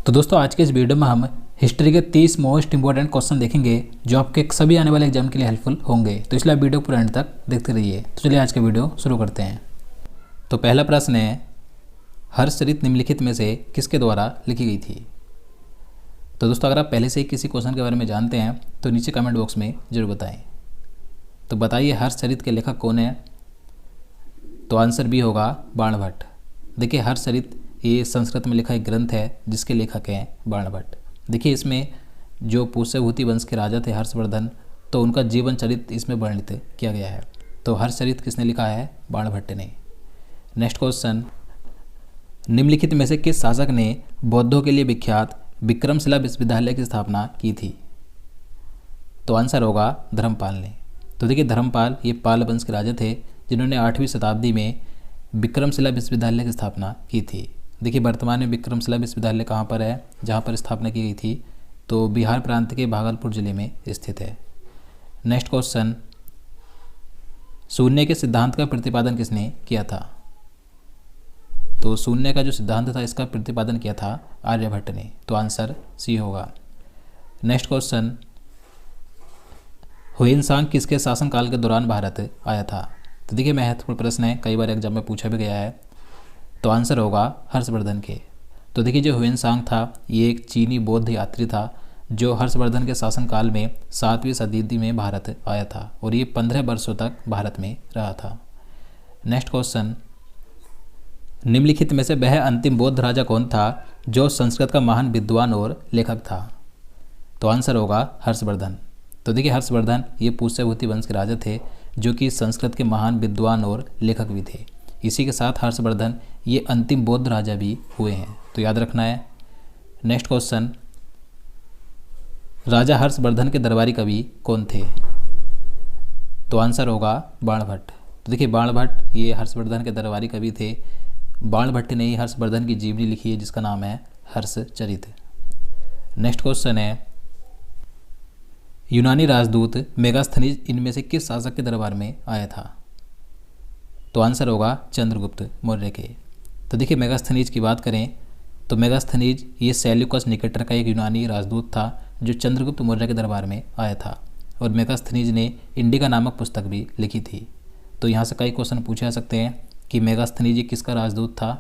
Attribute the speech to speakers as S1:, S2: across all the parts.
S1: तो दोस्तों आज के इस वीडियो में हम हिस्ट्री के 30 मोस्ट इंपॉर्टेंट क्वेश्चन देखेंगे जो आपके सभी आने वाले एग्जाम के लिए हेल्पफुल होंगे। तो इसलिए आप वीडियो पूरे एंड तक देखते रहिए। तो चलिए आज का वीडियो शुरू करते हैं। तो पहला प्रश्न है, हर्षचरित निम्नलिखित में से किसके द्वारा लिखी गई थी। तो दोस्तों अगर आप पहले से ही किसी क्वेश्चन के बारे में जानते हैं तो नीचे कमेंट बॉक्स में जरूर बताएं। तो बताइए हर्षचरित के लेखक कौन है। तो आंसर बी होगा बाणभट्ट। देखिए हर्षचरित ये संस्कृत में लिखा एक ग्रंथ है जिसके लेखक हैं बाणभट्ट। देखिए इसमें जो पुष्यभूति वंश के राजा थे हर्षवर्धन, तो उनका जीवन चरित्र इसमें वर्णित किया गया है। तो हर्षचरित किसने लिखा है? बाणभट्ट ने। नेक्स्ट क्वेश्चन, निम्नलिखित में से किस शासक ने बौद्धों के लिए विख्यात विक्रमशिला विश्वविद्यालय की स्थापना की थी। तो आंसर होगा धर्मपाल ने। तो देखिए धर्मपाल ये पाल वंश के राजा थे जिन्होंने 8वीं शताब्दी में विक्रमशिला विश्वविद्यालय की स्थापना की थी। देखिए वर्तमान में विक्रमशिला विश्वविद्यालय कहाँ पर है, जहाँ पर स्थापना की गई थी, तो बिहार प्रांत के भागलपुर जिले में स्थित है। नेक्स्ट क्वेश्चन, शून्य के सिद्धांत का प्रतिपादन किसने किया था। तो शून्य का जो सिद्धांत था इसका प्रतिपादन किया था आर्यभट्ट ने। तो आंसर सी होगा। नेक्स्ट क्वेश्चन, हुएनसांग किसके शासनकाल के दौरान भारत आया था। तो देखिए महत्वपूर्ण प्रश्न है, कई बार एग्जाम में पूछा भी गया है। तो आंसर होगा हर्षवर्धन के। तो देखिए जो हुएनसांग था ये एक चीनी बौद्ध यात्री था जो हर्षवर्धन के शासनकाल में 7वीं शताब्दी में भारत आया था और ये 15 वर्षों तक भारत में रहा था। नेक्स्ट क्वेश्चन, निम्नलिखित में से वह अंतिम बौद्ध राजा कौन था जो संस्कृत का महान विद्वान और लेखक था। तो आंसर होगा हर्षवर्धन। तो देखिए हर्षवर्धन ये पुष्यभूति वंश के राजा थे जो कि संस्कृत के महान विद्वान और लेखक भी थे। इसी के साथ हर्षवर्धन ये अंतिम बौद्ध राजा भी हुए हैं, तो याद रखना है। नेक्स्ट क्वेश्चन, राजा हर्षवर्धन के दरबारी कवि कौन थे। तो आंसर होगा बाणभट्ट। तो देखिए बाणभट्ट ये हर्षवर्धन के दरबारी कवि थे। बाणभट्ट ने ही हर्षवर्धन की जीवनी लिखी है जिसका नाम है हर्षचरित। नेक्स्ट क्वेश्चन है, यूनानी राजदूत मेगास्थनीज इनमें से किस शासक के दरबार में आया था। तो आंसर होगा चंद्रगुप्त मौर्य के। तो देखिए मेगास्थनीज की बात करें तो मेगास्थनीज ये सेल्यूकस निकेटर का एक यूनानी राजदूत था जो चंद्रगुप्त मौर्य के दरबार में आया था और मेगास्थनीज ने इंडिका नामक पुस्तक भी लिखी थी। तो यहाँ से कई क्वेश्चन पूछे जा सकते हैं कि मेगास्थनीज ये किसका राजदूत था।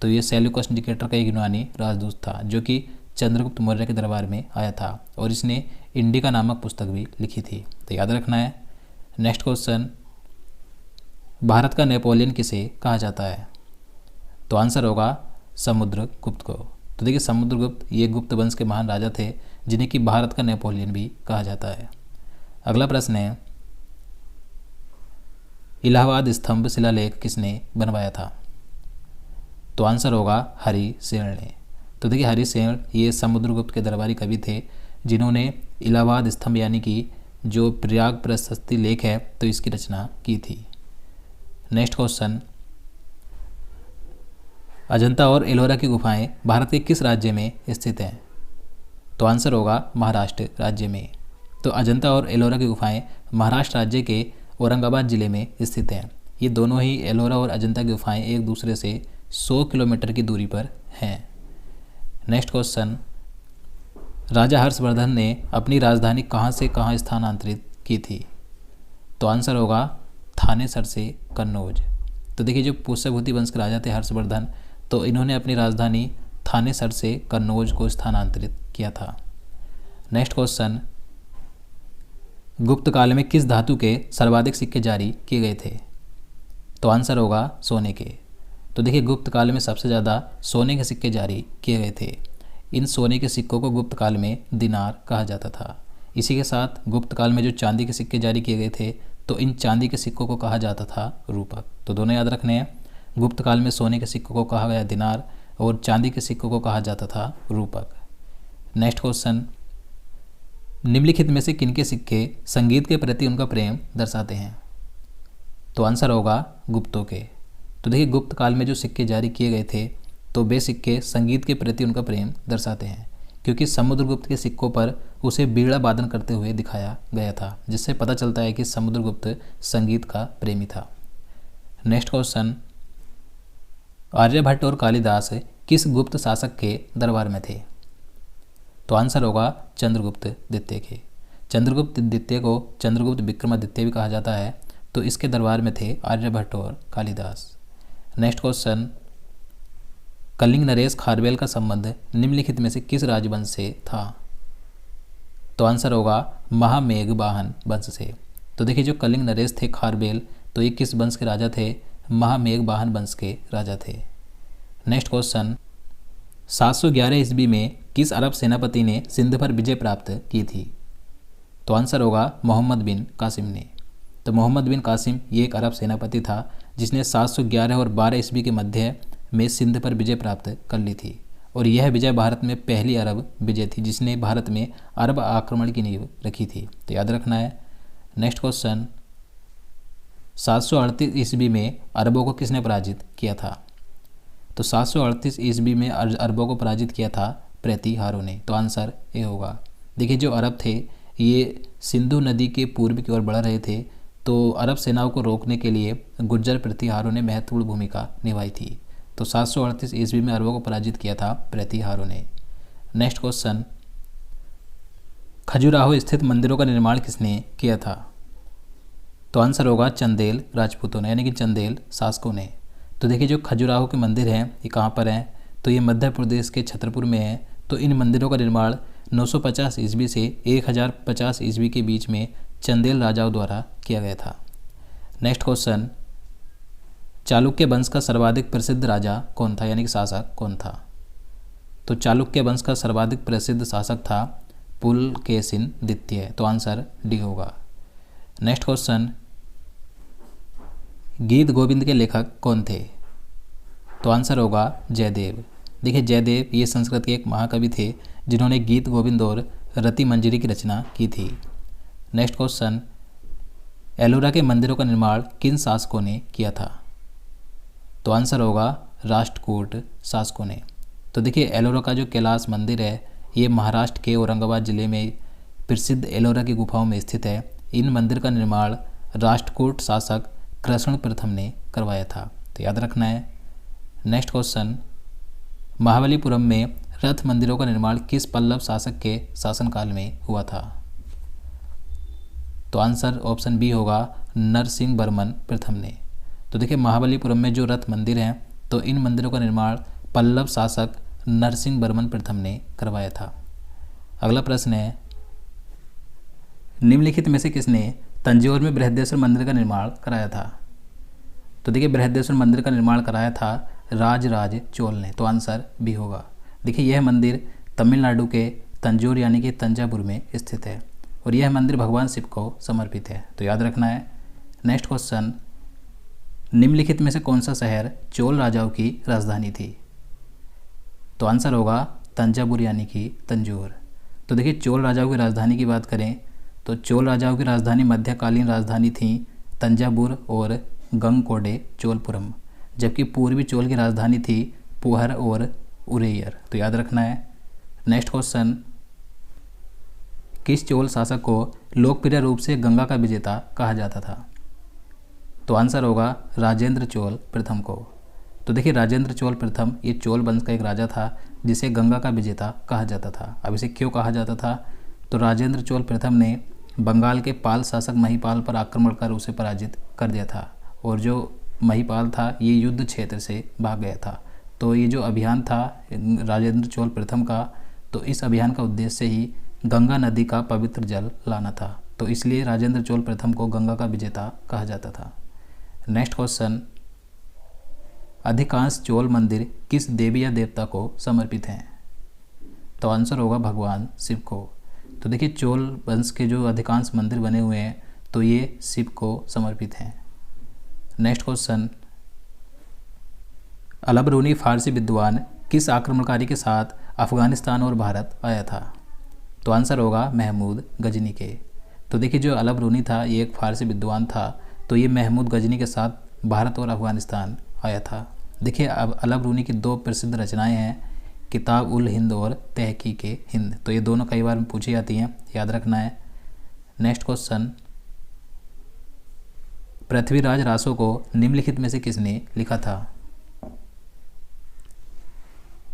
S1: तो ये सेल्यूकस निकेटर का एक यूनानी राजदूत था जो कि चंद्रगुप्त मौर्य के दरबार में आया था और इसने इंडिका नामक पुस्तक भी लिखी थी, तो याद रखना है। नेक्स्ट क्वेश्चन, भारत का नेपोलियन किसे कहा जाता है। तो आंसर होगा समुद्रगुप्त को। तो देखिए समुद्रगुप्त ये गुप्त वंश के महान राजा थे जिन्हें कि भारत का नेपोलियन भी कहा जाता है। अगला प्रश्न है, इलाहाबाद स्तंभ शिलालेख किसने बनवाया था। तो आंसर होगा हरिसेन ने। तो देखिए हरिसेन ये समुद्रगुप्त के दरबारी कवि थे जिन्होंने इलाहाबाद स्तंभ यानी कि जो प्रयाग प्रशस्ति लेख है तो इसकी रचना की थी। नेक्स्ट क्वेश्चन, अजंता और एलोरा की गुफाएं भारत के किस राज्य में स्थित हैं। तो आंसर होगा महाराष्ट्र राज्य में। तो अजंता और एलोरा की गुफाएं महाराष्ट्र राज्य के औरंगाबाद जिले में स्थित हैं। ये दोनों ही एलोरा और अजंता की गुफाएं एक दूसरे से 100 किलोमीटर की दूरी पर हैं। नेक्स्ट क्वेश्चन, राजा हर्षवर्धन ने अपनी राजधानी कहाँ से कहाँ स्थानांतरित की थी। तो आंसर होगा थानेसर से कन्नौज। तो देखिए जो पुष्यभूति वंश के राजा थे हर्षवर्धन, तो इन्होंने अपनी राजधानी थानेसर से कन्नौज को स्थानांतरित किया था। नेक्स्ट क्वेश्चन, गुप्त काल में किस धातु के सर्वाधिक सिक्के जारी किए गए थे। तो आंसर होगा सोने के। तो देखिए गुप्त काल में सबसे ज़्यादा सोने के सिक्के जारी किए गए थे। इन सोने के सिक्कों को गुप्त काल में दिनार कहा जाता था। इसी के साथ गुप्त काल में जो चांदी के सिक्के जारी किए गए थे तो इन चांदी के सिक्कों को कहा जाता था रूपक। तो दोनों याद रखने हैं, गुप्त काल में सोने के सिक्कों को कहा गया दिनार और चांदी के सिक्कों को कहा जाता था रूपक। नेक्स्ट क्वेश्चन, निम्नलिखित में से किनके सिक्के संगीत के प्रति उनका प्रेम दर्शाते हैं। तो आंसर होगा गुप्तों के। तो देखिए गुप्त काल में जो सिक्के जारी किए गए थे तो वे सिक्के संगीत के प्रति उनका प्रेम दर्शाते हैं क्योंकि समुद्रगुप्त के सिक्कों पर उसे बीड़ा वादन करते हुए दिखाया गया था, जिससे पता चलता है कि समुद्रगुप्त संगीत का प्रेमी था। नेक्स्ट क्वेश्चन, आर्यभट्ट और कालिदास किस गुप्त शासक के दरबार में थे। तो आंसर होगा चंद्रगुप्त द्वितीय के। चंद्रगुप्त द्वितीय को चंद्रगुप्त विक्रमादित्य भी कहा जाता है। तो इसके दरबार में थे आर्यभट्ट और कालिदास। नेक्स्ट क्वेश्चन, कलिंग नरेश खारवेल का संबंध निम्नलिखित में से किस राजवंश से था? तो आंसर होगा महामेघवाहन वंश से। तो देखिए जो कलिंग नरेश थे खारवेल, तो ये किस वंश के राजा थे? महामेघवाहन वंश के राजा थे। नेक्स्ट क्वेश्चन, 711 ईस्वी में किस अरब सेनापति ने सिंध पर विजय प्राप्त की थी? तो आंसर होगा मोहम्मद बिन कासिम ने। तो मोहम्मद बिन कासिम ये एक अरब सेनापति था जिसने 711 और 12 ईस्वी के मध्य में सिंध पर विजय प्राप्त कर ली थी। और यह विजय भारत में पहली अरब विजय थी जिसने भारत में अरब आक्रमण की नींव रखी थी। तो याद रखना है। नेक्स्ट क्वेश्चन, 738 ईस्वी में अरबों को किसने पराजित किया था? तो 738 ईस्वी में अरबों को पराजित किया था प्रतिहारों ने। तो आंसर ए होगा। देखिए जो अरब थे ये सिंधु नदी के पूर्व की ओर बढ़ रहे थे, तो अरब सेनाओं को रोकने के लिए गुर्जर प्रतिहारों ने महत्वपूर्ण भूमिका निभाई थी। तो 738 ईस्वी में अरबों को पराजित किया था प्रतिहारों ने। नेक्स्ट क्वेश्चन, खजुराहो स्थित मंदिरों का निर्माण किसने किया था? तो आंसर होगा चंदेल राजपूतों ने, यानी कि चंदेल शासकों ने। तो देखिए जो खजुराहो के मंदिर हैं ये कहाँ पर हैं? तो ये मध्य प्रदेश के छतरपुर में है। तो इन मंदिरों का निर्माण 950 ईस्वी से 1050 ईस्वी के बीच में चंदेल राजाओं द्वारा किया गया था। नेक्स्ट क्वेश्चन, चालुक्य वंश का सर्वाधिक प्रसिद्ध राजा कौन था, यानी कि शासक कौन था? तो चालुक्य वंश का सर्वाधिक प्रसिद्ध शासक था पुलकेशिन द्वितीय। तो आंसर डी होगा। नेक्स्ट क्वेश्चन, गीत गोविंद के लेखक कौन थे? तो आंसर होगा जयदेव। देखिए जयदेव ये संस्कृत के एक महाकवि थे जिन्होंने गीत गोविंद और रति मंजरी की रचना की थी। नेक्स्ट क्वेश्चन, एलोरा के मंदिरों का निर्माण किन शासकों ने किया था? तो आंसर होगा राष्ट्रकूट शासकों ने। तो देखिए एलोरा का जो कैलाश मंदिर है ये महाराष्ट्र के औरंगाबाद जिले में प्रसिद्ध एलोरा की गुफाओं में स्थित है। इन मंदिर का निर्माण राष्ट्रकूट शासक कृष्ण प्रथम ने करवाया था। तो याद रखना है। नेक्स्ट क्वेश्चन, महाबलीपुरम में रथ मंदिरों का निर्माण किस पल्लव शासक के शासनकाल में हुआ था? तो आंसर ऑप्शन बी होगा नरसिंह वर्मन प्रथम ने। तो देखिए महाबलीपुरम में जो रथ मंदिर हैं तो इन मंदिरों का निर्माण पल्लव शासक नरसिंह वर्मन प्रथम ने करवाया था। अगला प्रश्न है, निम्नलिखित में से किसने तंजौर में बृहदेश्वर मंदिर का निर्माण कराया था? तो देखिए बृहदेश्वर मंदिर का निर्माण कराया था राजराज चोल ने। तो आंसर बी होगा। देखिए यह मंदिर तमिलनाडु के तंजौर यानी कि तंजावुर में स्थित है और यह मंदिर भगवान शिव को समर्पित है। तो याद रखना है। नेक्स्ट क्वेश्चन, निम्नलिखित में से कौन सा शहर चोल राजाओं की राजधानी थी? तो आंसर होगा तंजावुर यानी कि तंजौर। तो देखिए चोल राजाओं की राजधानी की बात करें तो चोल राजाओं की राजधानी मध्यकालीन राजधानी थी तंजावुर और गंगकोडे चोलपुरम, जबकि पूर्वी चोल की राजधानी थी पुहर और उरेयर। तो याद रखना है। नेक्स्ट क्वेश्चन, किस चोल शासक को लोकप्रिय रूप से गंगा का विजेता कहा जाता था? तो आंसर होगा राजेंद्र चोल प्रथम को। तो देखिए राजेंद्र चोल प्रथम ये चोल वंश का एक राजा था जिसे गंगा का विजेता कहा जाता था। अब इसे क्यों कहा जाता था? तो राजेंद्र चोल प्रथम ने बंगाल के पाल शासक महिपाल पर आक्रमण कर उसे पराजित कर दिया था और जो महिपाल था ये युद्ध क्षेत्र से भाग गया था। तो ये जो अभियान था राजेंद्र चोल प्रथम का, तो इस अभियान का उद्देश्य ही गंगा नदी का पवित्र जल लाना था। तो इसलिए राजेंद्र चोल प्रथम को गंगा का विजेता कहा जाता था। नेक्स्ट क्वेश्चन, अधिकांश चोल मंदिर किस देवी या देवता को समर्पित हैं? तो आंसर होगा भगवान शिव को। तो देखिए चोल वंश के जो अधिकांश मंदिर बने हुए हैं तो ये शिव को समर्पित हैं। नेक्स्ट क्वेश्चन, अलबरूनी फारसी विद्वान किस आक्रमणकारी के साथ अफगानिस्तान और भारत आया था? तो आंसर होगा महमूद गजनी के। तो देखिए जो अलबरूनी था ये एक फारसी विद्वान था, तो ये महमूद गजनी के साथ भारत और अफगानिस्तान आया था। देखिए अब अलबरूनी की दो प्रसिद्ध रचनाएं हैं, किताब उल हिंद और तहकीक हिंद। तो ये दोनों कई बार पूछी जाती हैं, याद रखना है। नेक्स्ट क्वेश्चन, पृथ्वीराज रासो को निम्नलिखित में से किसने लिखा था?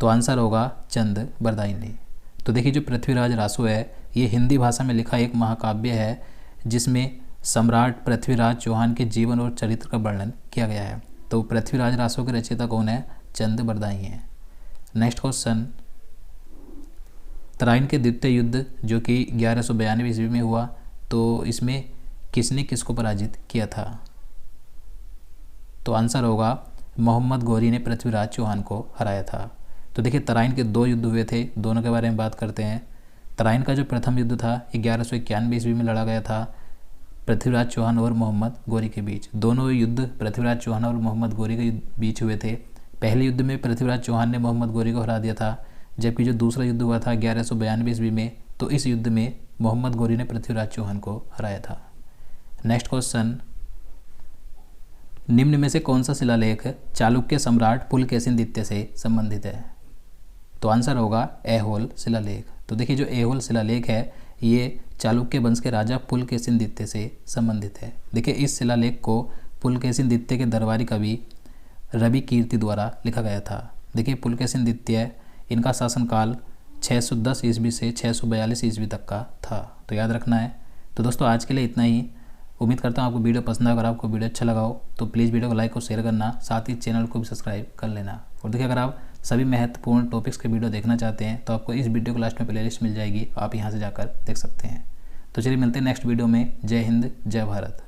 S1: तो आंसर होगा चंद बरदाई ने। तो देखिए जो पृथ्वीराज रासो है ये हिंदी भाषा में लिखा एक महाकाव्य है जिसमें सम्राट पृथ्वीराज चौहान के जीवन और चरित्र का वर्णन किया गया है। तो पृथ्वीराज रासो के रचयिता कौन है? चंद बरदाई हैं। नेक्स्ट क्वेश्चन, तराइन के द्वितीय युद्ध जो कि 1192 ईस्वी में हुआ, तो इसमें किसने किसको पराजित किया था? तो आंसर होगा मोहम्मद गौरी ने पृथ्वीराज चौहान को हराया था। तो देखिए तराइन के 2 युद्ध हुए थे, दोनों के बारे में बात करते हैं। तराइन का जो प्रथम युद्ध था 1191 ईस्वी में लड़ा गया था पृथ्वीराज चौहान और मोहम्मद गौरी के बीच। दोनों युद्ध पृथ्वीराज चौहान और मोहम्मद गौरी के बीच हुए थे। पहले युद्ध में पृथ्वीराज चौहान ने मोहम्मद गौरी को हरा दिया था, जबकि जो दूसरा युद्ध हुआ था 1192 ईस्वी में, तो इस युद्ध में मोहम्मद गौरी ने पृथ्वीराज चौहान को हराया था। नेक्स्ट क्वेश्चन, निम्न में से कौन सा शिलालेख चालुक्य सम्राट पुलकेशिन द्वितीय से संबंधित है? तो आंसर होगा ऐहोल शिलालेख। तो देखिए जो ऐहोल शिलालेख है ये चालुक्य वंश के राजा पुलकेशिन द्वितीय से संबंधित है। देखिए इस शिलालेख को पुलकेशिन द्वितीय के दरबारी कवि रवि कीर्ति द्वारा लिखा गया था। देखिए पुलकेशिन द्वितीय इनका शासनकाल 610 ईस्वी से 642 ईस्वी तक का था, तो याद रखना है। तो दोस्तों आज के लिए इतना ही। उम्मीद करता हूँ आपको वीडियो पसंद आया। अगर आपको वीडियो अच्छा लगा हो तो प्लीज़ वीडियो को लाइक और शेयर करना, साथ ही चैनल को भी सब्सक्राइब कर लेना। और देखिए अगर आप सभी महत्वपूर्ण टॉपिक्स के वीडियो देखना चाहते हैं तो आपको इस वीडियो को लास्ट में प्लेलिस्ट मिल जाएगी, आप यहाँ से जाकर देख सकते हैं। तो चलिए मिलते हैं नेक्स्ट वीडियो में। जय हिंद, जय भारत।